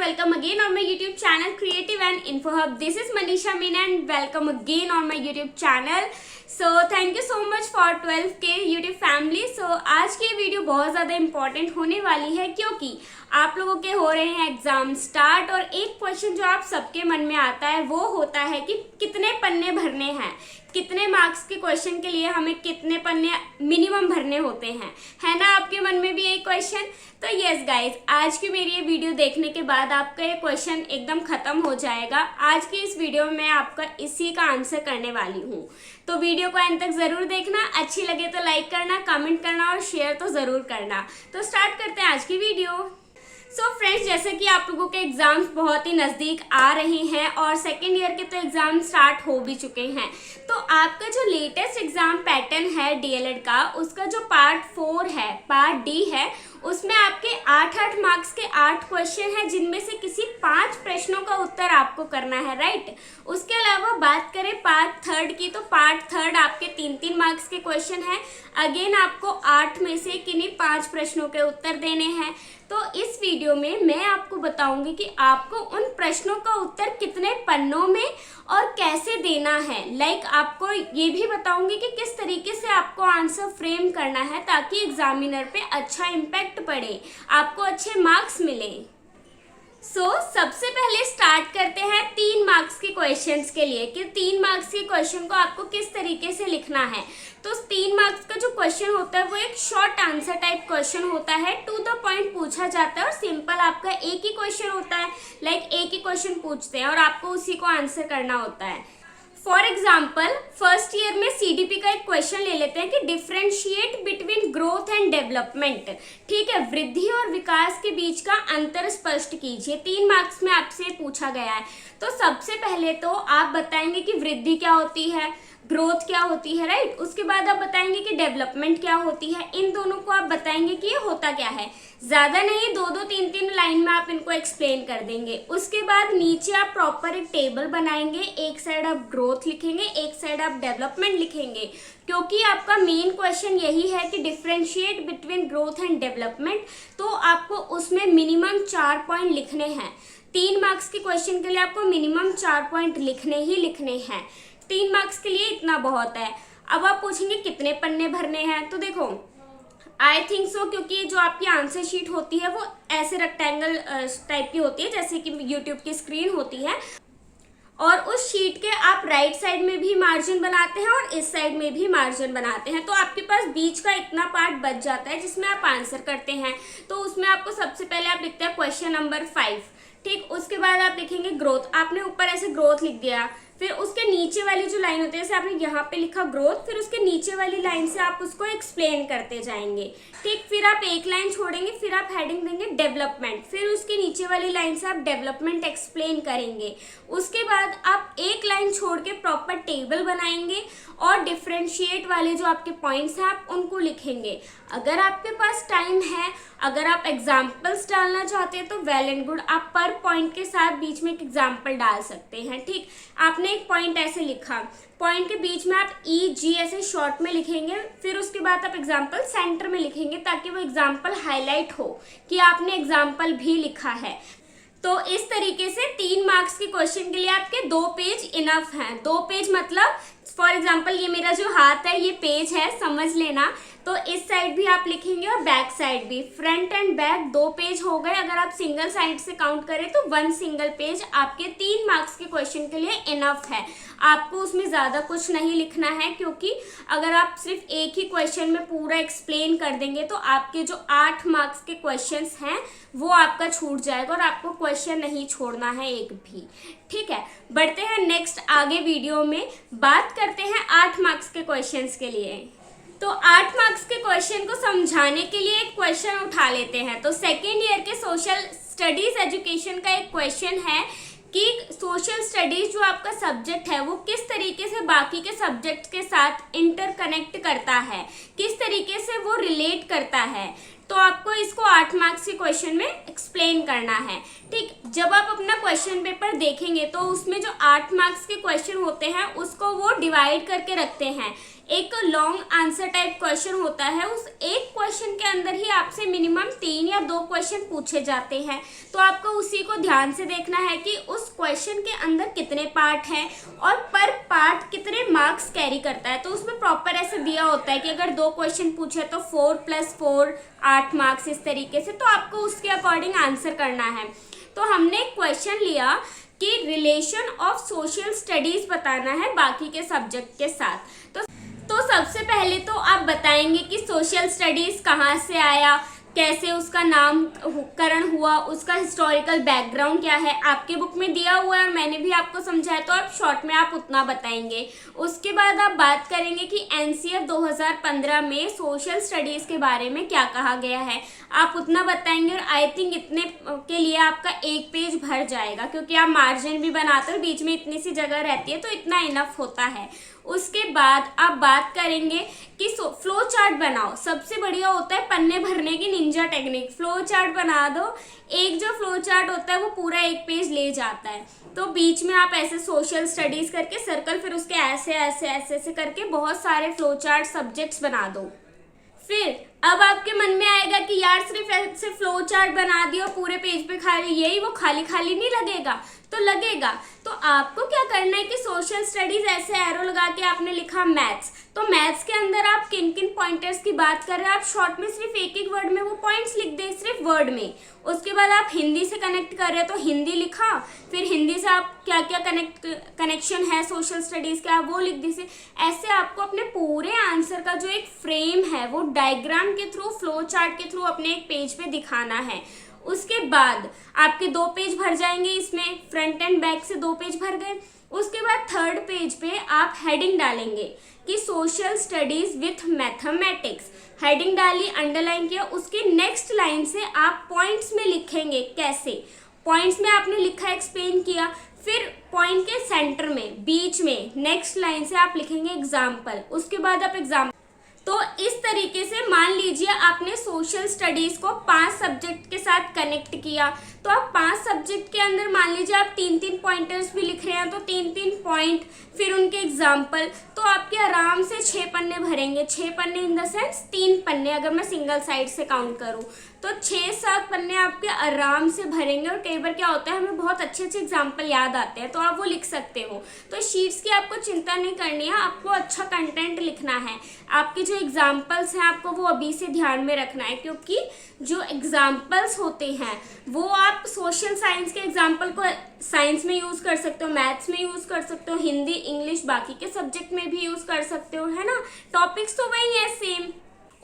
welcome again on my YouTube channel Creative and Info Hub. This is Manisha Meena and welcome again on my YouTube channel. So thank you so much for 12K YouTube family. So आज की video बहुत ज़्यादा important होने वाली है क्योंकि आप लोगों के हो रहे हैं एग्जाम स्टार्ट और एक क्वेश्चन जो आप सबके मन में आता है वो होता है कि कितने पन्ने भरने हैं, कितने मार्क्स के क्वेश्चन के लिए हमें कितने पन्ने मिनिमम भरने होते हैं, है ना आपके मन में भी यही क्वेश्चन। तो यस गाइज, आज की मेरी ये वीडियो देखने के बाद आपका ये क्वेश्चन एकदम ख़त्म हो जाएगा। आज की इस वीडियो में आपका इसी का आंसर करने वाली हूँ, तो वीडियो को अंत तक ज़रूर देखना। अच्छी लगे तो लाइक करना, कमेंट करना और शेयर तो ज़रूर करना। तो स्टार्ट करते हैं आज की वीडियो। सो फ्रेंड्स, जैसे कि आप लोगों के एग्ज़ाम्स बहुत ही नज़दीक आ रहे हैं और सेकेंड ईयर के तो एग्ज़ाम स्टार्ट हो भी चुके हैं, तो आपका जो लेटेस्ट एग्ज़ाम पैटर्न है डीएलएड का, उसका जो पार्ट 4 है, पार्ट डी है, उसमें आपके 8 मार्क्स के 8 क्वेश्चन हैं जिनमें से किसी 5 प्रश्नों का उत्तर आपको करना है, राइट। उसके अलावा बात करें पार्ट 3 की, तो पार्ट 3 आपके 3 मार्क्स के क्वेश्चन हैं। अगेन आपको 8 में से किन्हीं 5 प्रश्नों के उत्तर देने हैं। तो इस वीडियो में मैं आपको बताऊंगी कि आपको उन प्रश्नों का उत्तर कितने पन्नों में और कैसे देना है। आपको ये भी बताऊंगी कि किस तरीके से आपको आंसर फ्रेम करना है ताकि एग्जामिनर पे अच्छा इम्पैक्ट पड़े, आपको अच्छे मार्क्स मिले। सबसे पहले स्टार्ट करते हैं 3 मार्क्स के क्वेश्चंस के लिए कि 3 मार्क्स के क्वेश्चन को आपको किस तरीके से लिखना है। तो 3 मार्क्स का जो क्वेश्चन होता है वो एक शॉर्ट आंसर टाइप क्वेश्चन होता है, टू द पॉइंट पूछा जाता है और सिंपल आपका एक ही क्वेश्चन होता है। एक ही क्वेश्चन पूछते हैं और आपको उसी को आंसर करना होता है। फॉर एग्जाम्पल, फर्स्ट ईयर में सीडीपी का एक क्वेश्चन ले लेते हैं कि differentiate between growth and development. ठीक है, वृद्धि और विकास के बीच का अंतर स्पष्ट कीजिए। 3 मार्क्स में आपसे पूछा गया है। तो सबसे पहले तो आप बताएंगे कि वृद्धि क्या होती है, ग्रोथ क्या होती है, राइट। उसके बाद आप बताएंगे कि डेवलपमेंट क्या होती है। इन दोनों को आप बताएंगे कि ये होता क्या है। ज़्यादा नहीं, 2-2, 3-3 लाइन में आप इनको एक्सप्लेन कर देंगे। उसके बाद नीचे आप प्रॉपर एक टेबल बनाएंगे। एक साइड आप ग्रोथ लिखेंगे, एक साइड आप डेवलपमेंट लिखेंगे, क्योंकि आपका मेन क्वेश्चन यही है कि differentiate between growth and development. तो आपको उसमें मिनिमम 4 पॉइंट लिखने हैं। 3 मार्क्स के क्वेश्चन के लिए आपको मिनिमम 4 पॉइंट लिखने ही लिखने हैं। 3 मार्क्स के लिए इतना बहुत है। अब आप पूछेंगे कितने पन्ने भरने हैं, तो देखो आई थिंक सो, क्योंकि जो आपकी आंसर शीट होती है वो ऐसे रेक्टेंगल टाइप की होती है जैसे कि यूट्यूब की स्क्रीन होती है, और उस शीट के आप राइट साइड में भी मार्जिन बनाते हैं और इस साइड में भी मार्जिन बनाते हैं। तो आपके पास बीच का इतना पार्ट बच जाता है जिसमें आप आंसर करते हैं। तो उसमें आपको सबसे पहले आप लिखते हैं क्वेश्चन नंबर 5, ठीक। उसके बाद आप लिखेंगे ग्रोथ। आपने ऊपर ऐसे ग्रोथ लिख दिया, फिर उसके नीचे वाली जो लाइन होती है, जैसे आपने यहाँ पे लिखा ग्रोथ, फिर उसके नीचे वाली लाइन से आप उसको एक्सप्लेन करते जाएंगे, ठीक। फिर आप एक लाइन छोड़ेंगे, फिर आप हेडिंग देंगे डेवलपमेंट, फिर उसके नीचे वाली लाइन से आप डेवलपमेंट एक्सप्लेन करेंगे। उसके बाद आप एक लाइन छोड़ के प्रॉपर टेबल बनाएंगे और डिफ्रेंशिएट वाले जो आपके पॉइंट्स हैं आप उनको लिखेंगे। अगर आपके पास टाइम है, अगर आप एग्जाम्पल्स डालना चाहते हैं तो वेल एंड गुड, आप पर पॉइंट के साथ बीच में एक एग्जाम्पल डाल सकते हैं, ठीक। आपने एक पॉइंट ऐसे लिखा, पॉइंट के बीच में आप जी ऐसे शॉर्ट में लिखेंगे, फिर उसके बाद आप एग्जाम्पल सेंटर में लिखेंगे ताकि वो एग्जाम्पल हाईलाइट हो कि आपने एग्जाम्पल भी लिखा है। तो इस तरीके से 3 मार्क्स के क्वेश्चन के लिए आपके 2 पेज इनफ हैं। 2 पेज मतलब फॉर एग्जाम्पल ये मेरा जो हाथ है ये पेज है, समझ लेना। तो इस साइड भी आप लिखेंगे और बैक साइड भी, फ्रंट एंड बैक 2 पेज हो गए। अगर आप सिंगल साइड से काउंट करें तो 1 सिंगल पेज आपके 3 मार्क्स के क्वेश्चन के लिए इनफ है। आपको उसमें ज़्यादा कुछ नहीं लिखना है, क्योंकि अगर आप सिर्फ एक ही क्वेश्चन में पूरा एक्सप्लेन कर देंगे तो आपके जो 8 मार्क्स के क्वेश्चंस हैं वो आपका छूट जाएगा और आपको क्वेश्चन नहीं छोड़ना है एक भी, ठीक है। बढ़ते हैं नेक्स्ट आगे वीडियो में, बात करते हैं 8 मार्क्स के क्वेश्चंस के लिए। तो 8 मार्क्स के क्वेश्चन को समझाने के लिए एक क्वेश्चन उठा लेते हैं। तो सेकेंड ईयर के सोशल स्टडीज एजुकेशन का एक क्वेश्चन है कि सोशल स्टडीज जो आपका सब्जेक्ट है वो किस तरीके से बाकी के सब्जेक्ट के साथ इंटरकनेक्ट करता है, किस तरीके से वो रिलेट करता है। तो आपको इसको 8 मार्क्स के क्वेश्चन में एक्सप्लेन करना है, ठीक। जब आप अपना क्वेश्चन पेपर देखेंगे तो उसमें जो 8 मार्क्स के क्वेश्चन होते हैं उसको वो डिवाइड करके रखते हैं। एक लॉन्ग आंसर टाइप क्वेश्चन होता है, उस एक क्वेश्चन के अंदर ही आपसे मिनिमम 3 या 2 क्वेश्चन पूछे जाते हैं। तो आपको उसी को ध्यान से देखना है कि उस क्वेश्चन के अंदर कितने पार्ट हैं और पर पार्ट कितने मार्क्स कैरी करता है। तो उसमें प्रॉपर ऐसे दिया होता है कि अगर 2 क्वेश्चन पूछे तो 4 + 4 8 मार्क्स, इस तरीके से। तो आपको उसके अकॉर्डिंग आंसर करना है। तो हमने एक क्वेश्चन लिया कि रिलेशन ऑफ सोशल स्टडीज बताना है बाकी के सब्जेक्ट के साथ। तो सबसे पहले तो आप बताएंगे कि सोशल स्टडीज कहाँ से आया, कैसे उसका नामकरण हुआ, उसका हिस्टोरिकल बैकग्राउंड क्या है। आपके बुक में दिया हुआ है और मैंने भी आपको समझाया, तो आप शॉर्ट में आप उतना बताएंगे। उसके बाद आप बात करेंगे कि एनसीएफ 2015 में सोशल स्टडीज़ के बारे में क्या कहा गया है, आप उतना बताएंगे। और आई थिंक इतने के लिए आपका 1 पेज भर जाएगा, क्योंकि आप मार्जिन भी बनाते हो, बीच में इतनी सी जगह रहती है, तो इतना इनफ होता है। उसके बाद आप बात करेंगे कि फ्लो चार्ट बनाओ। सबसे बढ़िया होता है पन्ने भरने की निंजा टेक्निक। फ्लो चार्ट बना दो। एक जो फ्लो चार्ट होता है वो पूरा 1 पेज ले जाता है। तो बीच में आप ऐसे सोशल स्टडीज करके सर्कल, फिर उसके ऐसे ऐसे ऐसे ऐसे करके बहुत सारे फ्लो चार्ट सब्जेक्ट्स बना दो। फिर अब आपके मन में आएगा कि यार सिर्फ ऐसे फ्लो चार्ट बना दिया पूरे पेज पे खाली, यही वो खाली खाली नहीं लगेगा। तो लगेगा। तो आपको क्या करना है कि सोशल स्टडीज ऐसे एरो लगा के आपने लिखा मैथ्स। तो मैथ्स के अंदर आप किन किन पॉइंटर्स की बात कर रहे हैं, आप शॉर्ट में सिर्फ एक वर्ड में वो पॉइंट्स लिख दें, सिर्फ वर्ड में। उसके बाद आप हिंदी से कनेक्ट कर रहे हैं तो हिंदी लिखा, फिर हिंदी से आप क्या क्या कनेक्शन है सोशल स्टडीज का वो लिख दीजिए। ऐसे आपको अपने पूरे आंसर का जो एक फ्रेम है वो डायग्राम के थ्रू, फ्लो चार्ट के थ्रू अपने एक पेज पे दिखाना है। उसके बाद आपके 2 पेज भर जाएंगे, इसमें फ्रंट एंड बैक से 2 पेज भर गए। उसके बाद 3rd पेज पे आप हेडिंग डालेंगे कि social studies with mathematics. Heading डाली, अंडरलाइन किया। उसके नेक्स्ट लाइन से आप पॉइंट्स में लिखेंगे। कैसे? पॉइंट्स में आपने लिखा, एक्सप्लेन किया, फिर पॉइंट के सेंटर में बीच में नेक्स्ट लाइन से आप लिखेंगे एग्जाम्पल। उसके बाद आप एग्जाम्पल। तो इस तरीके से मान लीजिए आपने सोशल स्टडीज़ को 5 सब्जेक्ट के साथ कनेक्ट किया, तो आप 5 सब्जेक्ट के अंदर मान लीजिए आप 3-3 पॉइंटर्स भी लिख रहे हैं, तो 3-3 पॉइंट, फिर उनके एग्जाम्पल। तो आपके आराम से 6 पन्ने भरेंगे। 6 पन्ने इन द सेंस 3 पन्ने, अगर मैं सिंगल साइड से काउंट करूँ तो 6-7 पन्ने आपके आराम से भरेंगे। और कई बार क्या होता है, हमें बहुत अच्छे अच्छे एग्जाम्पल याद आते हैं, तो आप वो लिख सकते हो। तो शीट्स की आपको चिंता नहीं करनी है, आपको अच्छा कंटेंट लिखना है। आपके जो एग्जाम्पल्स हैं आपको वो अभी से ध्यान में रखना है, क्योंकि जो एग्जाम्पल्स होते हैं वो आप सोशल साइंस के एग्जाम्पल को साइंस में यूज़ कर सकते हो, मैथ्स में यूज़ कर सकते हो, हिंदी, इंग्लिश, बाकी के सब्जेक्ट में भी यूज़ कर सकते हो, है ना। टॉपिक्स तो वही है, सेम।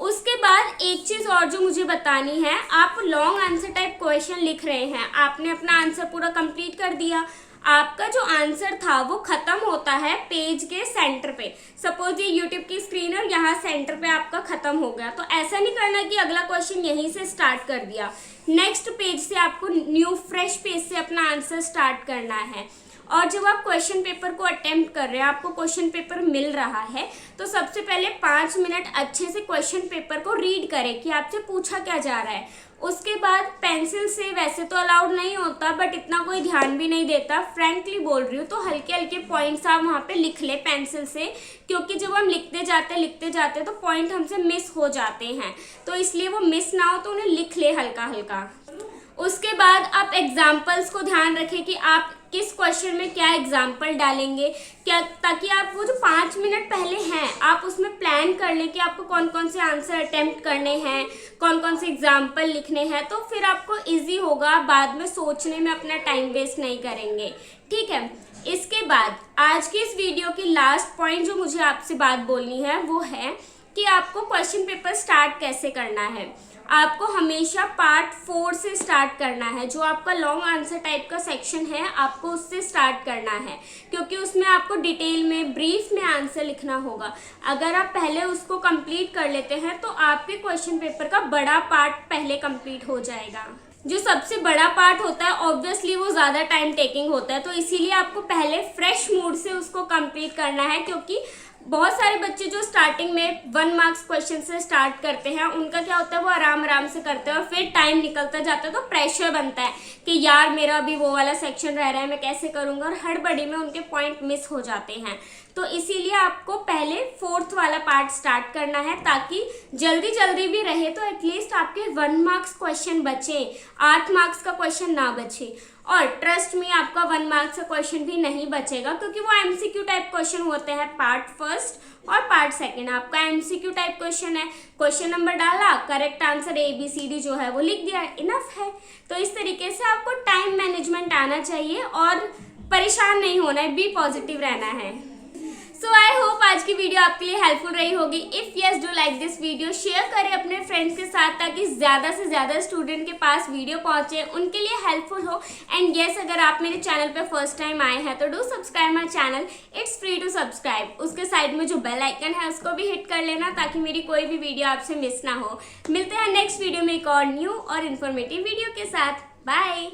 उसके बाद एक चीज़ और जो मुझे बतानी है, आप लॉन्ग आंसर टाइप क्वेश्चन लिख रहे हैं, आपने अपना आंसर पूरा कंप्लीट कर दिया, आपका जो आंसर था वो खत्म होता है पेज के सेंटर पे। सपोज ये यूट्यूब की स्क्रीन है और यहाँ सेंटर पे आपका खत्म हो गया, तो ऐसा नहीं करना कि अगला क्वेश्चन यहीं से स्टार्ट कर दिया। नेक्स्ट पेज से आपको न्यू फ्रेश पेज से अपना आंसर स्टार्ट करना है। और जब आप क्वेश्चन पेपर को अटेम्प्ट कर रहे हैं, आपको क्वेश्चन पेपर मिल रहा है, तो सबसे पहले 5 मिनट अच्छे से क्वेश्चन पेपर को रीड करें कि आपसे पूछा क्या जा रहा है। उसके बाद पेंसिल से, वैसे तो अलाउड नहीं होता बट इतना कोई ध्यान भी नहीं देता, फ्रैंकली बोल रही हूँ, तो हल्के हल्के पॉइंट्स आप वहाँ पे लिख ले पेंसिल से, क्योंकि जब हम लिखते जाते तो पॉइंट हमसे मिस हो जाते हैं, तो इसलिए वो मिस ना हो तो उन्हें लिख ले हल्का हल्का। उसके बाद आप एग्जाम्पल्स को ध्यान रखें कि आप किस क्वेश्चन में क्या एग्जाम्पल डालेंगे, क्या, ताकि आप वो जो 5 मिनट पहले हैं आप उसमें प्लान कर लें कि आपको कौन कौन से आंसर अटेम्प्ट करने हैं, कौन कौन से एग्जाम्पल लिखने हैं, तो फिर आपको इजी होगा, बाद में सोचने में अपना टाइम वेस्ट नहीं करेंगे। ठीक है। इसके बाद आज की इस वीडियो की लास्ट पॉइंट जो मुझे आपसे बात बोलनी है वो है कि आपको क्वेश्चन पेपर स्टार्ट कैसे करना है। आपको हमेशा पार्ट 4 से स्टार्ट करना है, जो आपका लॉन्ग आंसर टाइप का सेक्शन है आपको उससे स्टार्ट करना है, क्योंकि उसमें आपको डिटेल में, ब्रीफ में आंसर लिखना होगा। अगर आप पहले उसको कंप्लीट कर लेते हैं तो आपके क्वेश्चन पेपर का बड़ा पार्ट पहले कंप्लीट हो जाएगा। जो सबसे बड़ा पार्ट होता है ऑब्वियसली वो ज़्यादा टाइम टेकिंग होता है, तो इसीलिए आपको पहले फ्रेश मूड से उसको कंप्लीट करना है, क्योंकि बहुत सारे बच्चे जो स्टार्टिंग में 1 मार्क्स क्वेश्चन से स्टार्ट करते हैं, उनका क्या होता है, वो आराम आराम से करते हैं और फिर टाइम निकलता जाता है तो प्रेशर बनता है कि यार मेरा अभी वो वाला सेक्शन रह रहा है, मैं कैसे करूँगा, और हड़बड़ी में उनके पॉइंट मिस हो जाते हैं। तो इसीलिए आपको पहले 4th वाला पार्ट स्टार्ट करना है, ताकि जल्दी जल्दी भी रहे तो एटलीस्ट आपके 1 मार्क्स क्वेश्चन बचे, 8 मार्क्स का क्वेश्चन ना बचे। और ट्रस्ट में आपका 1 मार्क्स का क्वेश्चन भी नहीं बचेगा, क्योंकि वो एमसीक्यू टाइप क्वेश्चन होते हैं। पार्ट फर्स्ट और पार्ट सेकंड आपका एमसीक्यू टाइप क्वेश्चन है, क्वेश्चन नंबर डाला, करेक्ट आंसर ABCD जो है वो लिख दिया, इनफ है। तो इस तरीके से आपको टाइम मैनेजमेंट आना चाहिए और परेशान नहीं होना है, बी पॉजिटिव रहना है। सो आई होप आज की वीडियो आपके लिए हेल्पफुल रही होगी। If yes, do like this video, share करें अपने फ्रेंड्स के साथ ताकि ज़्यादा से ज़्यादा स्टूडेंट के पास वीडियो पहुंचे, उनके लिए हेल्पफुल हो। एंड यस, अगर आप मेरे चैनल पे फर्स्ट टाइम आए हैं तो do subscribe my channel, it's free to subscribe. उसके साइड में जो बेल आइकन है उसको भी हिट कर लेना ताकि मेरी कोई भी वीडियो आपसे मिस ना हो। मिलते हैं नेक्स्ट वीडियो में एक और न्यू और इन्फॉर्मेटिव वीडियो के साथ। बाय।